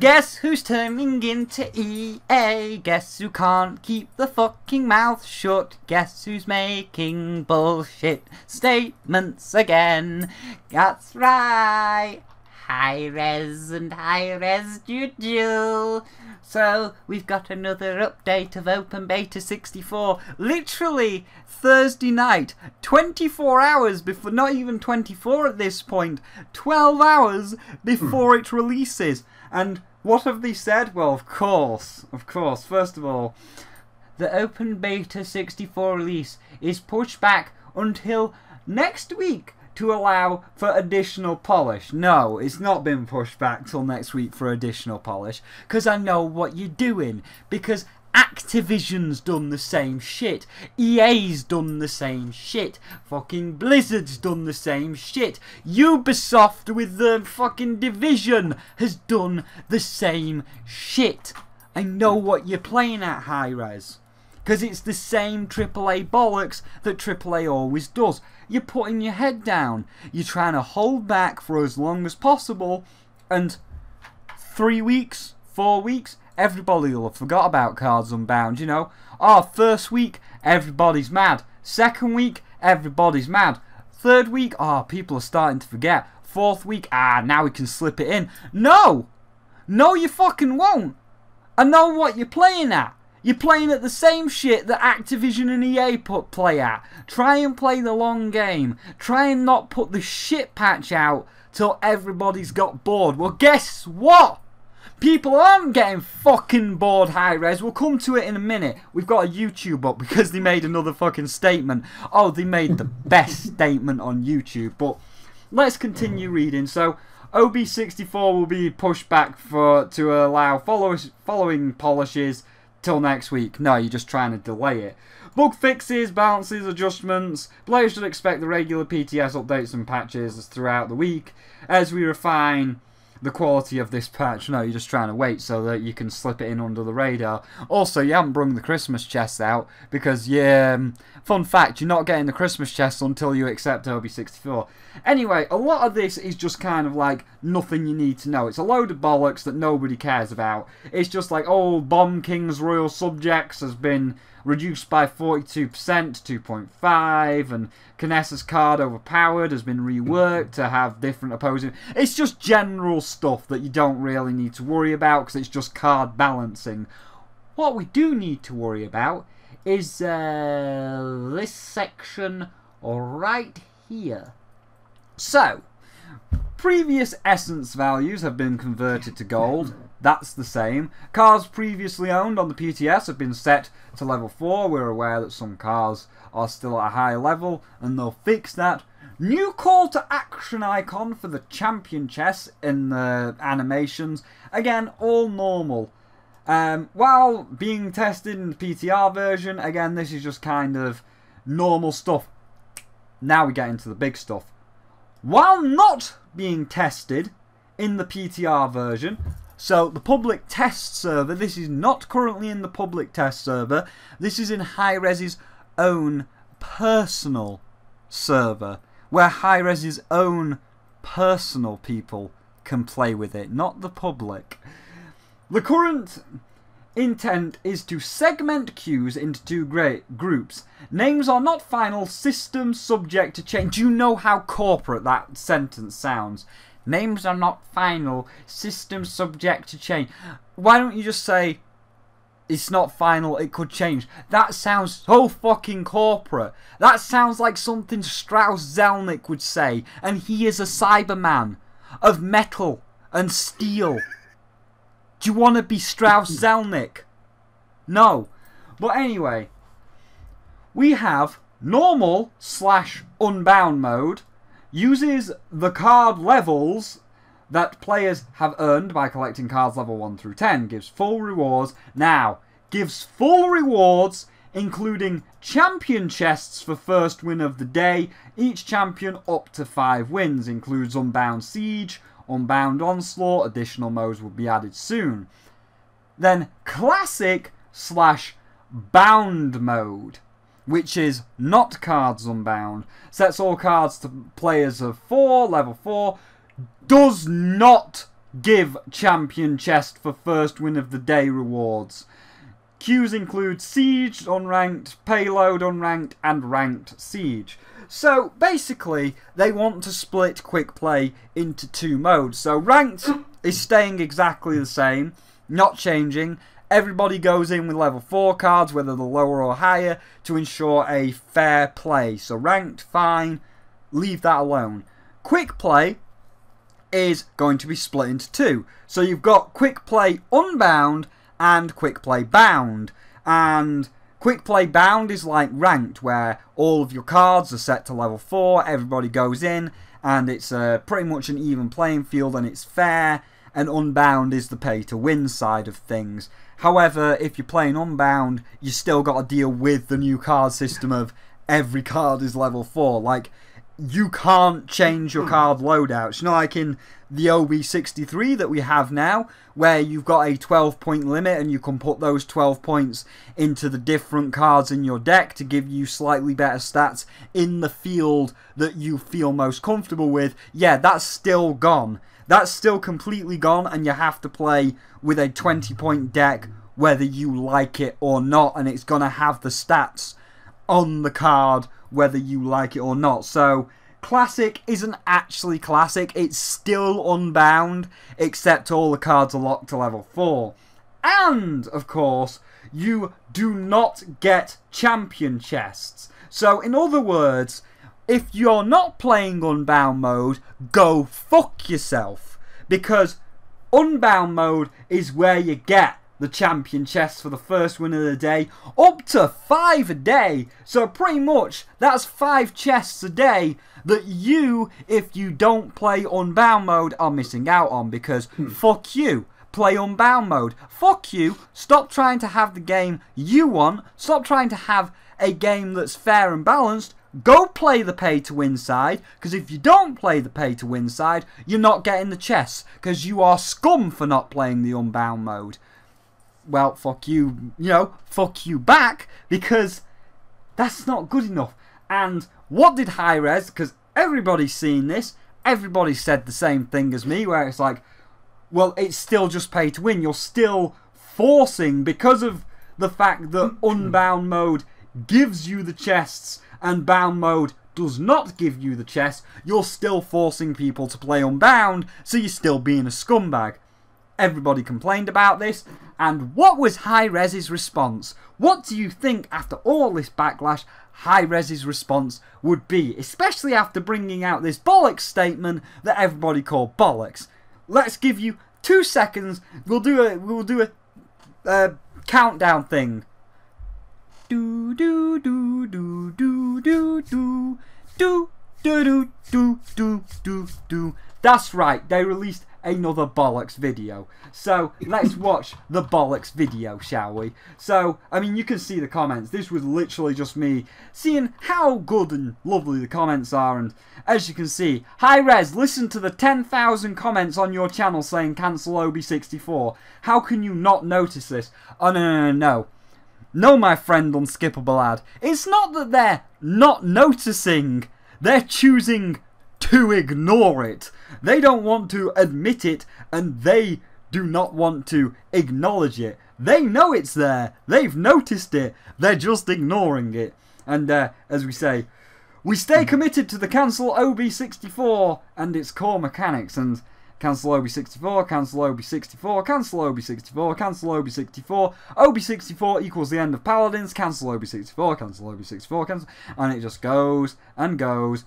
Guess who's turning into EA? Guess who can't keep the fucking mouth shut? Guess who's making bullshit statements again? That's right, Hi-Rez and Hi-Rez Juju. So, we've got another update of Open Beta 64. Literally, Thursday night, 24 hours before, not even 24 at this point, 12 hours before it releases. And what have they said? Well, of course. First of all, the Open Beta 64 release is pushed back until next week to allow for additional polish. No, it's not been pushed back till next week for additional polish, because I know what you're doing, because Activision's done the same shit, EA's done the same shit, fucking Blizzard's done the same shit, Ubisoft with the fucking Division has done the same shit. I know what you're playing at, Hi-Rez. Because it's the same AAA bollocks that AAA always does. You're putting your head down. You're trying to hold back for as long as possible. And 3 weeks, 4 weeks, everybody will have forgot about Cards Unbound, you know. Oh, first week, everybody's mad. Second week, everybody's mad. Third week, oh, people are starting to forget. Fourth week, now we can slip it in. No! No, you fucking won't. I know what you're playing at. You're playing at the same shit that Activision and EA play at. Try and play the long game. Try and not put the shit patch out till everybody's got bored. Well, guess what? People aren't getting fucking bored, Hi-Rez. We'll come to it in a minute. We've got a YouTube up because they made another fucking statement. Oh, they made the best statement on YouTube. But let's continue reading. So, OB64 will be pushed back to allow following polishes till next week. No, you're just trying to delay it. Bug fixes, balances, adjustments. Players should expect the regular PTS updates and patches throughout the week as we refine the quality of this patch. No, you're just trying to wait so that you can slip it in under the radar. Also, you haven't brung the Christmas chest out because, fun fact, you're not getting the Christmas chest until you accept OB64. Anyway, a lot of this is just kind of like nothing you need to know. It's a load of bollocks that nobody cares about. It's just like, oh, Bomb King's Royal Subjects has been reduced by 42% to 2.5, and Kinessa's card Overpowered has been reworked to have different opposing. It's just general stuff that you don't really need to worry about because it's just card balancing. What we do need to worry about is this section right here. So, previous essence values have been converted to gold. That's the same. Cars previously owned on the PTS have been set to level 4. We're aware that some cars are still at a higher level, and they'll fix that. New call to action icon for the champion chest in the animations. Again, all normal. While being tested in the PTR version, again, this is just kind of normal stuff. Now we get into the big stuff. While not being tested in the PTR version, so the public test server, this is not currently in the public test server, this is in Hi-Rez's own personal server, where Hi-Rez's own personal people can play with it, not the public. The current intent is to segment queues into two groups. Names are not final, systems subject to change. Do you know how corporate that sentence sounds? Names are not final, systems subject to change. Why don't you just say, it's not final, it could change? That sounds so fucking corporate. That sounds like something Strauss-Zelnick would say, and he is a Cyberman of metal and steel. Do you want to be Strauss-Zelnick? No. But anyway, we have normal/unbound mode. Uses the card levels that players have earned by collecting cards level 1 through 10. Gives full rewards. Now, gives full rewards including champion chests for first win of the day. Each champion up to 5 wins. Includes Unbound Siege, Unbound Onslaught. Additional modes will be added soon. Then Classic/Bound mode, which is not Cards Unbound. Sets all cards to players of 4, level 4. Does not give champion chest for first win of the day rewards. Queues include Siege, Unranked, Payload, Unranked, and Ranked Siege. So, basically, they want to split Quick Play into 2 modes. So, Ranked is staying exactly the same, not changing. Everybody goes in with level 4 cards, whether they're lower or higher, to ensure a fair play. So, Ranked, fine, leave that alone. Quick Play is going to be split into 2. So, you've got Quick Play Unbound and Quick Play Bound. And Quick Play Bound is like Ranked, where all of your cards are set to level 4, everybody goes in, and it's pretty much an even playing field and it's fair. And Unbound is the pay to win side of things. However, if you're playing Unbound, you still got to deal with the new card system of every card is level 4. Like, you can't change your card loadouts. You know, like in the OB63 that we have now, where you've got a 12-point limit and you can put those 12 points into the different cards in your deck to give you slightly better stats in the field that you feel most comfortable with. Yeah, that's still gone. That's still completely gone, and you have to play with a 20-point deck whether you like it or not, and it's going to have the stats on the card whether you like it or not. So, Classic isn't actually Classic, it's still Unbound, except all the cards are locked to level 4. And, of course, you do not get champion chests. So, in other words, if you're not playing Unbound mode, go fuck yourself. Because Unbound mode is where you get the champion chests for the first win of the day, up to 5 a day. So pretty much that's 5 chests a day that you, if you don't play Unbound mode, are missing out on. Because fuck you, play Unbound mode. Fuck you, stop trying to have the game you want, stop trying to have a game that's fair and balanced. Go play the pay to win side, because if you don't play the pay to win side, you're not getting the chests, because you are scum for not playing the Unbound mode. Well, fuck you, fuck you back, because that's not good enough. And what did Hi-Rez, because everybody's seen this, everybody said the same thing as me, where it's like, well, it's still just pay to win. You're still forcing, because of the fact that Unbound mode gives you the chests and Bound mode does not give you the chests, you're still forcing people to play Unbound, so you're still being a scumbag. Everybody complained about this, and what was Hi-Rez's response? What do you think, after all this backlash, Hi-Rez's response would be? Especially after bringing out this Bollocks statement that everybody called Bollocks. Let's give you 2 seconds. We'll do a countdown thing. Do do do do do do do do do do do do do. That's right. They released another Bollocks video. So let's watch the Bollocks video, shall we? So, I mean, you can see the comments. This was literally just me seeing how good and lovely the comments are. And as you can see, Hi-Rez, listen to the 10,000 comments on your channel saying cancel OB64. How can you not notice this? Oh, no. No, my friend unskippable ad. It's not that they're not noticing. They're choosing to ignore it. They don't want to admit it, and they do not want to acknowledge it. They know it's there. They've noticed it. They're just ignoring it. And as we say, we stay committed to the cancel OB64 and its core mechanics. And cancel OB64, cancel OB64, cancel OB64, cancel OB64. OB64 equals the end of Paladins. Cancel OB64, cancel OB64, cancel. And it just goes and goes.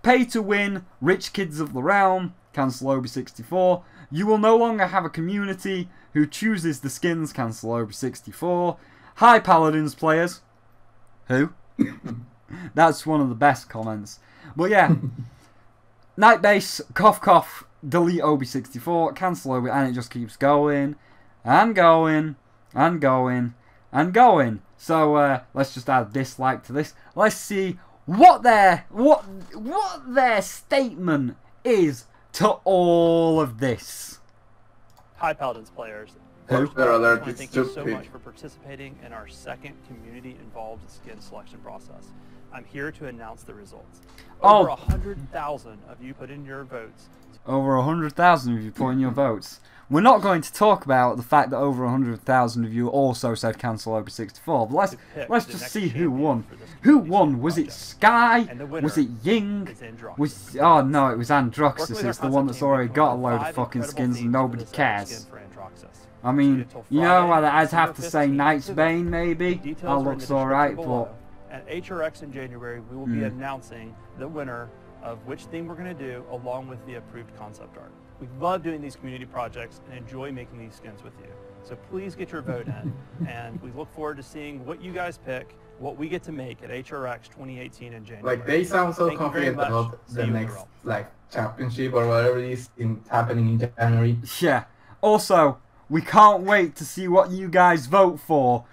Pay to win, rich kids of the realm. Cancel OB64. You will no longer have a community who chooses the skins. Cancel OB64. Hi Paladins players. Who? That's one of the best comments. But yeah. Nightbase, cough cough, delete OB64, cancel OB, and it just keeps going and going and going and going. So let's just add a dislike to this. Let's see what their statement is to all of this. Hi Paladins players. Spoiler alert, it's thank you so stupid. much for participating in our second community-involved skin selection process. I'm here to announce the results. Over 100,000 of you put in your votes. Over 100,000 of you put in your votes. We're not going to talk about the fact that over 100,000 of you also said cancel OB64. But let's just see who won. Who won? Was it Sky? Was it Ying? Oh no, it was Androxus. It's the one that's already got a load of fucking skins and nobody cares. I mean, you know, I'd have to say Knight's Bane maybe. That looks alright, but... At HRX in January, we will be announcing the winner of which theme we're going to do, along with the approved concept art. We love doing these community projects and enjoy making these skins with you. So please get your vote in, and we look forward to seeing what you guys pick, what we get to make at HRX 2018 in January. Like, they sound so confident about the next, like, championship or whatever it is happening in January. Yeah. Also, we can't wait to see what you guys vote for.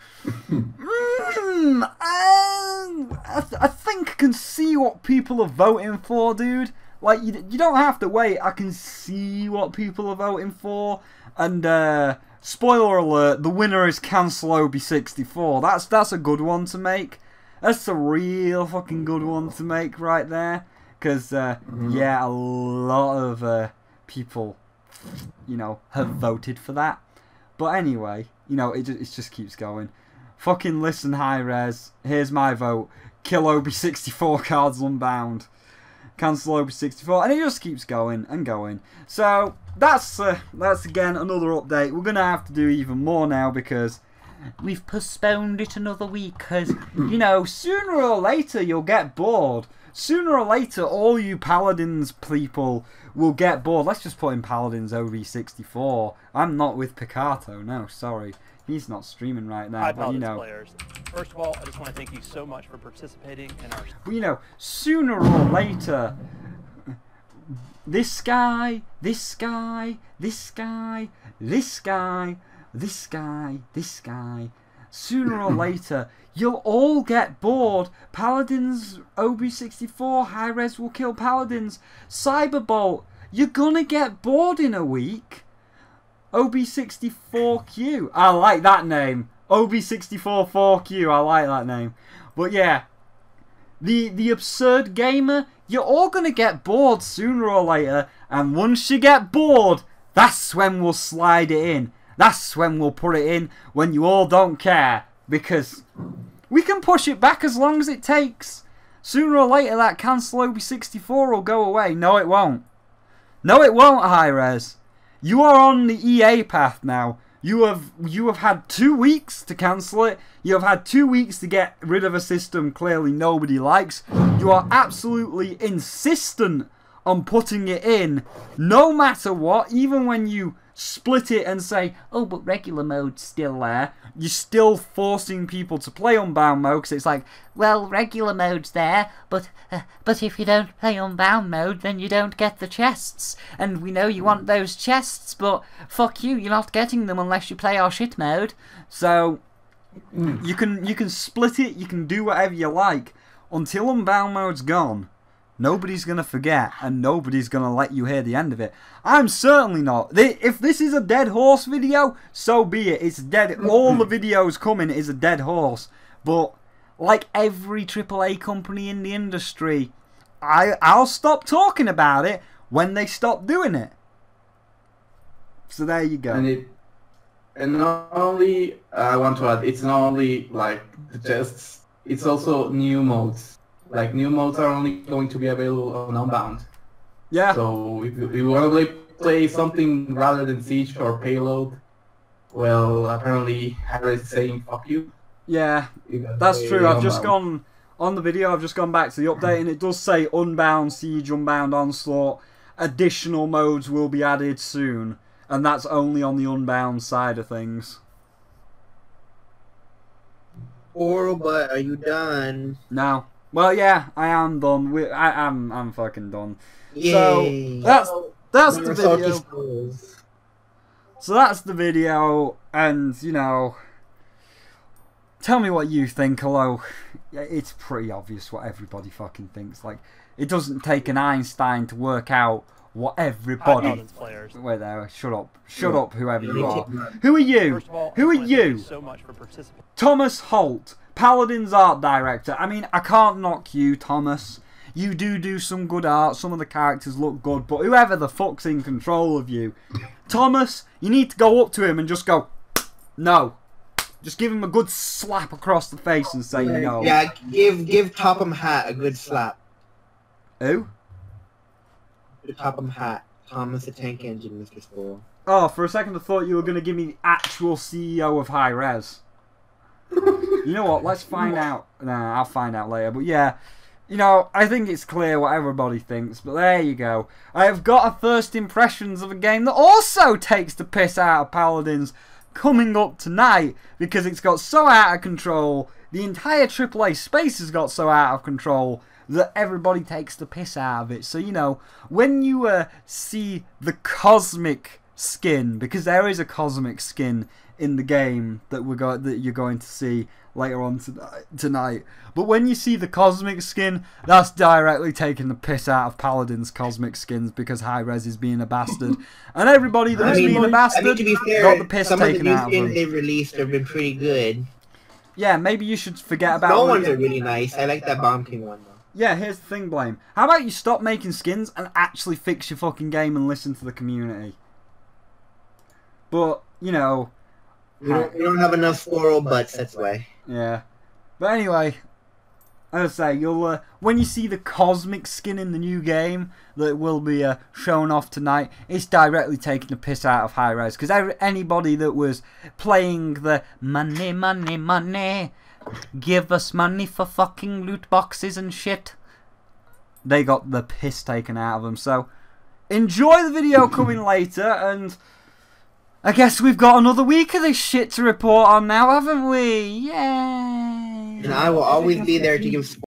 I think I can see what people are voting for, dude. Like, you don't have to wait. I can see what people are voting for. And, spoiler alert, the winner is Cancel OB64. That's a good one to make. That's a real fucking good one to make right there. Because, yeah, a lot of people, you know, have voted for that. But anyway, you know, it just keeps going. Fucking listen, Hi-Rez. Here's my vote. Kill OB64 cards unbound. Cancel OB64. And it just keeps going and going. So, that's again another update. We're going to have to do even more now because we've postponed it another week. Because, you know, sooner or later you'll get bored. Sooner or later, all you Paladins people will get bored. Let's just put in Paladins OB64. I'm not with Picato. No, sorry. He's not streaming right now. Hi, but, you know, players. First of all, I just want to thank you so much for participating in our... But, you know, sooner or later, this guy, this guy, this guy, this guy, this guy, this guy, sooner or later, you'll all get bored. Paladins OB64, Hi-Rez will kill Paladins. Cyberbolt, you're gonna get bored in a week. OB64Q. I like that name. OB64-4Q. I like that name. But yeah, the absurd gamer, you're all going to get bored sooner or later. And once you get bored, that's when we'll slide it in. That's when we'll put it in when you all don't care. Because we can push it back as long as it takes. Sooner or later, that cancel OB64 will go away. No, it won't. No, it won't, Hi-Rez. You are on the EA path now. You have had 2 weeks to cancel it. You have had 2 weeks to get rid of a system clearly nobody likes. You are absolutely insistent on putting it in, no matter what. Even when you split it and say, oh, but regular mode's still there, you're still forcing people to play unbound mode because it's like, well, regular mode's there, but if you don't play unbound mode, then you don't get the chests. And we know you want those chests, but fuck you, you're not getting them unless you play our shit mode. So you can split it, you can do whatever you like until unbound mode's gone. Nobody's going to forget, and nobody's going to let you hear the end of it. I'm certainly not. If this is a dead horse video, so be it. It's dead. All the videos coming is a dead horse. But, like every AAA company in the industry, I'll stop talking about it when they stop doing it. So there you go. And not only, I want to add, it's not only, like, the chests, it's also new modes. Like, new modes are only going to be available on Unbound. Yeah. So if you want to play something rather than Siege or Payload, well, apparently Hi-Rez is saying fuck you. Yeah, that's true. I've just gone on the video. I've just gone back to the update, and it does say Unbound, Siege, Unbound, Onslaught. Additional modes will be added soon, and that's only on the Unbound side of things. But are you done? No. Well, yeah, I am done. I'm fucking done. Yay. So that's the video. So that's the video, and you know, tell me what you think. Although it's pretty obvious what everybody fucking thinks. Like, it doesn't take an Einstein to work out what everybody... Paladins players. Wait there, shut up. Shut up, whoever you are. Who are you? First of all, Who I are just wanna thank you? so much for participating. Thomas Holt, Paladins art director. I mean, I can't knock you, Thomas. You do some good art, some of the characters look good, but whoever the fuck's in control of you, Thomas, you need to go up to him and just go, no. Just give him a good slap across the face and say no. Yeah, give Topham Hat a good slap. Who? The Topham Hat. Thomas the Tank Engine, Mr. Squirrel. Oh, for a second I thought you were going to give me the actual CEO of Hi-Rez. You know what, let's find out. Nah, I'll find out later, but yeah. You know, I think it's clear what everybody thinks, but there you go. I have got a first impressions of a game that also takes the piss out of Paladins coming up tonight because it's got so out of control, the entire AAA space has got so out of control that everybody takes the piss out of it. So, you know, when you see the cosmic skin, because there is a cosmic skin in the game that you're going to see later on tonight. But when you see the cosmic skin, that's directly taking the piss out of Paladin's cosmic skins because Hi-Rez is being a bastard. And everybody that's being a bastard to be fair, got the piss some of the taken new out of skins them. they've released have been pretty good. Yeah, maybe you should forget about... No ones are really nice. I like that Bomb King one, though. Yeah, here's the thing, Blame. How about you stop making skins and actually fix your fucking game and listen to the community? But, you know... We don't have enough squirrel butts, that's why. Yeah. But anyway, as I say, you'll when you see the cosmic skin in the new game that will be shown off tonight, it's directly taking the piss out of Hi-Rez. Because anybody that was playing the money, money, money, give us money for fucking loot boxes and shit, they got the piss taken out of them. So, enjoy the video coming later, and... I guess we've got another week of this shit to report on now, haven't we? Yay! And I will always be there to give